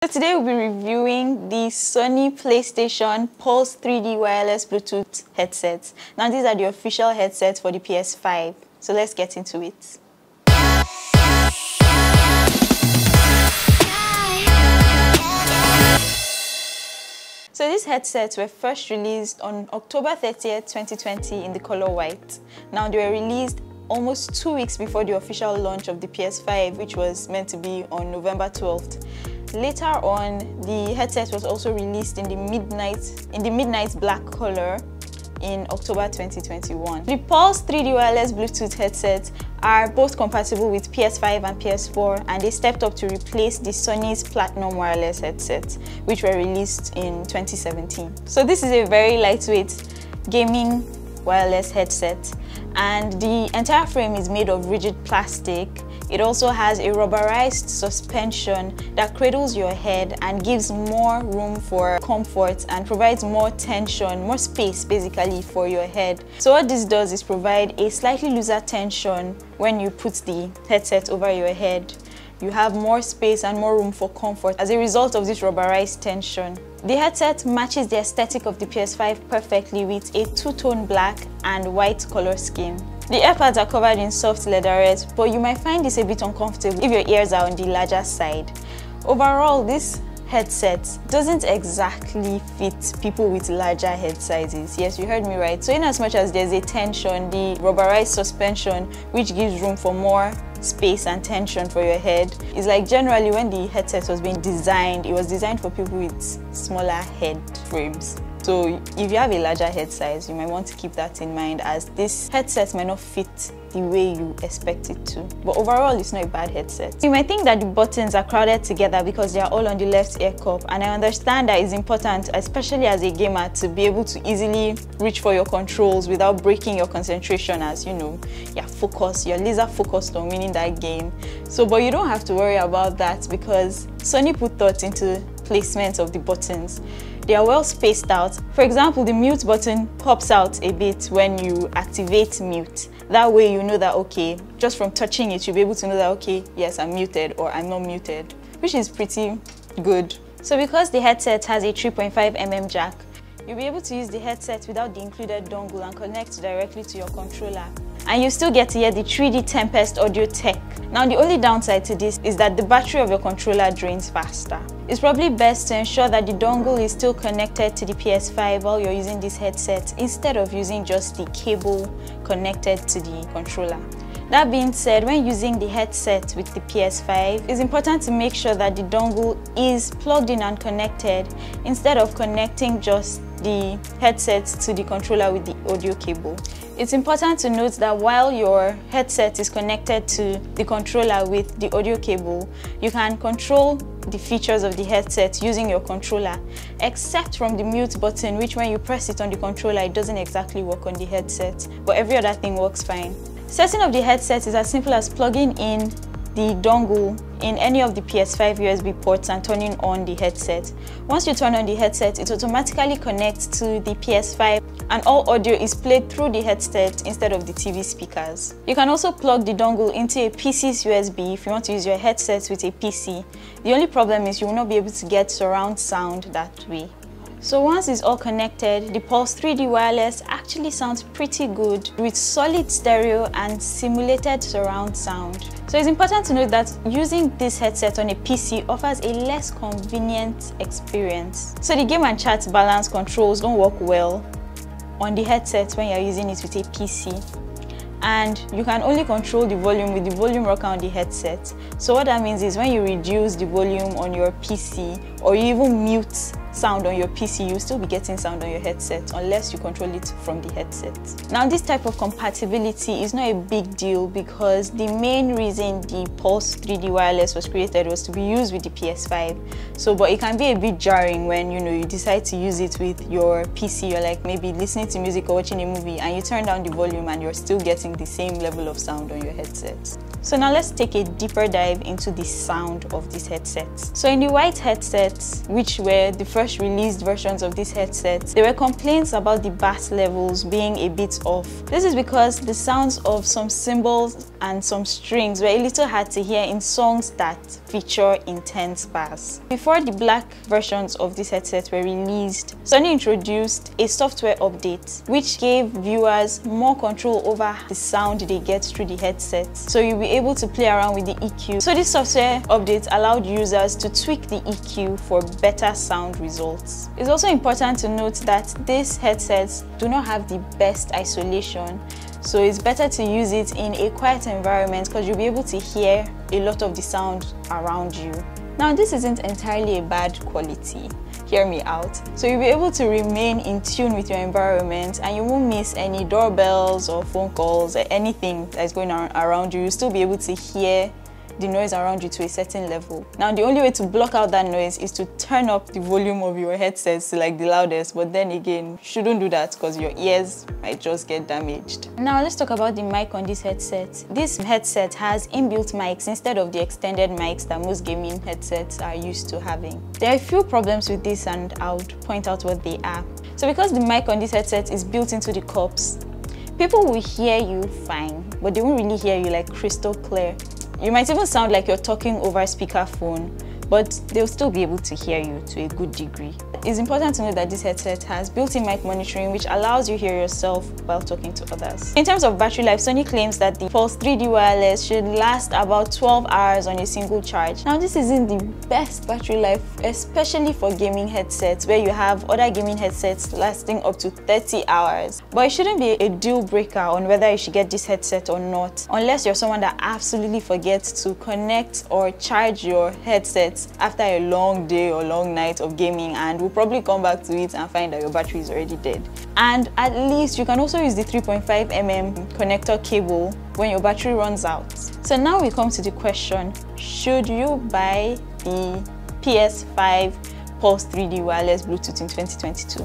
So today we'll be reviewing the Sony PlayStation Pulse 3D wireless Bluetooth headsets. Now these are the official headsets for the PS5. So let's get into it. So these headsets were first released on October 30th, 2020 in the color white. Now they were released almost 2 weeks before the official launch of the PS5, which was meant to be on November 12th. Later on, the headset was also released in the midnight black color in October 2021. The Pulse 3D wireless Bluetooth headsets are both compatible with PS5 and PS4, and they stepped up to replace the Sony's Platinum wireless headsets, which were released in 2017. So this is a very lightweight gaming wireless headset, and the entire frame is made of rigid plastic. It also has a rubberized suspension that cradles your head and gives more room for comfort and provides more tension, more space basically for your head. So what this does is provide a slightly looser tension when you put the headset over your head. You have more space and more room for comfort as a result of this rubberized tension. The headset matches the aesthetic of the PS5 perfectly with a two-tone black and white color scheme. The earpads are covered in soft leatherette, but you might find this a bit uncomfortable if your ears are on the larger side. Overall, this headset doesn't exactly fit people with larger head sizes. Yes, you heard me right. So in as much as there's a tension, the rubberized suspension, which gives room for more space and tension for your head, is like generally when the headset was being designed, it was designed for people with smaller head frames. So if you have a larger head size, you might want to keep that in mind, as this headset might not fit the way you expect it to. But overall, it's not a bad headset. You might think that the buttons are crowded together because they are all on the left ear cup, and I understand that it's important, especially as a gamer, to be able to easily reach for your controls without breaking your concentration, as you know, you're laser focused on winning that game. So, but you don't have to worry about that because Sony put thought into placement of the buttons. They are well spaced out. For example, the mute button pops out a bit when you activate mute. That way you know that, okay, just from touching it, you'll be able to know that, okay, yes, I'm muted or I'm not muted, which is pretty good. So because the headset has a 3.5mm jack, you'll be able to use the headset without the included dongle and connect directly to your controller. And you still get to hear the 3D Tempest audio tech. Now the only downside to this is that the battery of your controller drains faster. It's probably best to ensure that the dongle is still connected to the PS5 while you're using this headset, instead of using just the cable connected to the controller. That being said, when using the headset with the PS5, it's important to make sure that the dongle is plugged in and connected, instead of connecting just the headset to the controller with the audio cable. It's important to note that while your headset is connected to the controller with the audio cable, you can control the features of the headset using your controller, except from the mute button, which when you press it on the controller, it doesn't exactly work on the headset, but every other thing works fine. Setting up the headset is as simple as plugging in the dongle in any of the PS5 USB ports and turning on the headset. Once you turn on the headset, it automatically connects to the PS5 and all audio is played through the headset instead of the TV speakers. You can also plug the dongle into a PC's USB if you want to use your headset with a PC. The only problem is you will not be able to get surround sound that way. So once it's all connected, the Pulse 3D wireless actually sounds pretty good with solid stereo and simulated surround sound. So it's important to note that using this headset on a PC offers a less convenient experience. So the game and chat balance controls don't work well on the headset when you're using it with a PC. And you can only control the volume with the volume rocker on the headset. So what that means is when you reduce the volume on your PC, or you even mute sound on your PC, you'll still be getting sound on your headset unless you control it from the headset. Now this type of compatibility is not a big deal because the main reason the Pulse 3D wireless was created was to be used with the PS5. So, but it can be a bit jarring when you decide to use it with your PC. You're like maybe listening to music or watching a movie and you turn down the volume and you're still getting the same level of sound on your headset. So now let's take a deeper dive into the sound of this headset. So in the white headsets, which were the first released versions of these headsets, there were complaints about the bass levels being a bit off. This is because the sounds of some cymbals and some strings were a little hard to hear in songs that feature intense bass. Before the black versions of this headset were released, Sony introduced a software update which gave viewers more control over the sound they get through the headset. So you'll be able to play around with the EQ. So this software update allowed users to tweak the EQ for better sound results. It's also important to note that these headsets do not have the best isolation. So it's better to use it in a quiet environment because you'll be able to hear a lot of the sound around you. Now, this isn't entirely a bad quality. Hear me out. So you'll be able to remain in tune with your environment and you won't miss any doorbells or phone calls or anything that's going on around you. You'll still be able to hear the noise around you to a certain level. Now, the only way to block out that noise is to turn up the volume of your headsets to like the loudest, but then again, you shouldn't do that because your ears might just get damaged. Now, let's talk about the mic on this headset. This headset has inbuilt mics instead of the extended mics that most gaming headsets are used to having. There are a few problems with this and I would point out what they are. So because the mic on this headset is built into the cups, people will hear you fine, but they won't really hear you like crystal clear. You might even sound like you're talking over a speakerphone, but they'll still be able to hear you to a good degree. It's important to know that this headset has built-in mic monitoring, which allows you to hear yourself while talking to others. In terms of battery life, Sony claims that the Pulse 3D wireless should last about 12 hours on a single charge. Now, this isn't the best battery life, especially for gaming headsets, where you have other gaming headsets lasting up to 30 hours. But it shouldn't be a deal breaker on whether you should get this headset or not, unless you're someone that absolutely forgets to connect or charge your headset after a long day or long night of gaming and will probably come back to it and find that your battery is already dead. And at least you can also use the 3.5mm connector cable when your battery runs out. So now we come to the question, should you buy the PS5 Pulse 3D wireless Bluetooth in 2022?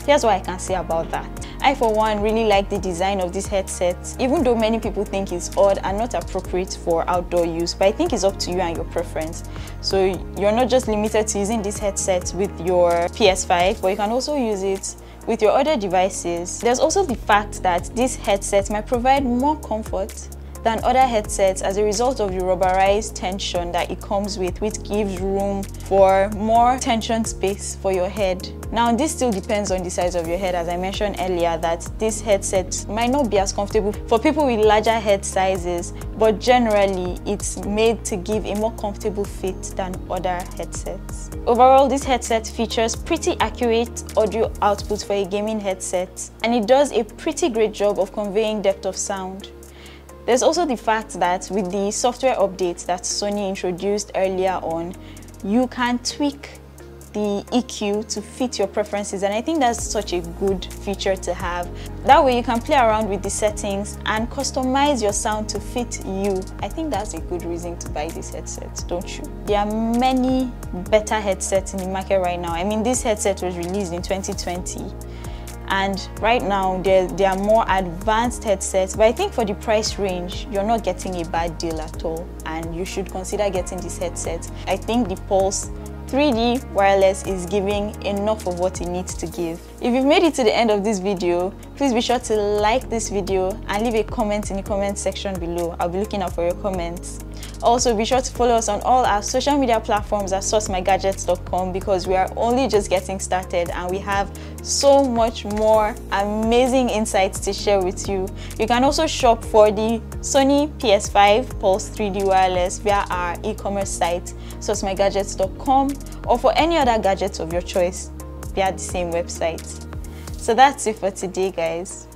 Here's what I can say about that. I, for one, really like the design of this headset, even though many people think it's odd and not appropriate for outdoor use, but I think it's up to you and your preference. So you're not just limited to using this headset with your PS5, but you can also use it with your other devices. There's also the fact that this headset might provide more comfort than other headsets as a result of the rubberized tension that it comes with, which gives room for more tension space for your head. Now, this still depends on the size of your head, as I mentioned earlier, that this headset might not be as comfortable for people with larger head sizes, but generally it's made to give a more comfortable fit than other headsets. Overall, this headset features pretty accurate audio output for a gaming headset, and it does a pretty great job of conveying depth of sound. There's also the fact that with the software updates that Sony introduced earlier on, you can tweak the EQ to fit your preferences, and I think that's such a good feature to have. That way you can play around with the settings and customize your sound to fit you. I think that's a good reason to buy this headset, don't you? There are many better headsets in the market right now. I mean, this headset was released in 2020. And right now, there are more advanced headsets, but I think for the price range, you're not getting a bad deal at all, and you should consider getting this headset. I think the Pulse 3D wireless is giving enough of what it needs to give. If you've made it to the end of this video, please be sure to like this video and leave a comment in the comment section below. I'll be looking out for your comments. Also, be sure to follow us on all our social media platforms at sourcemygadgets.com, because we are only just getting started and we have so much more amazing insights to share with you. You can also shop for the Sony PS5 Pulse 3D wireless via our e-commerce site, sourcemygadgets.com, or for any other gadgets of your choice via the same website. So that's it for today, guys.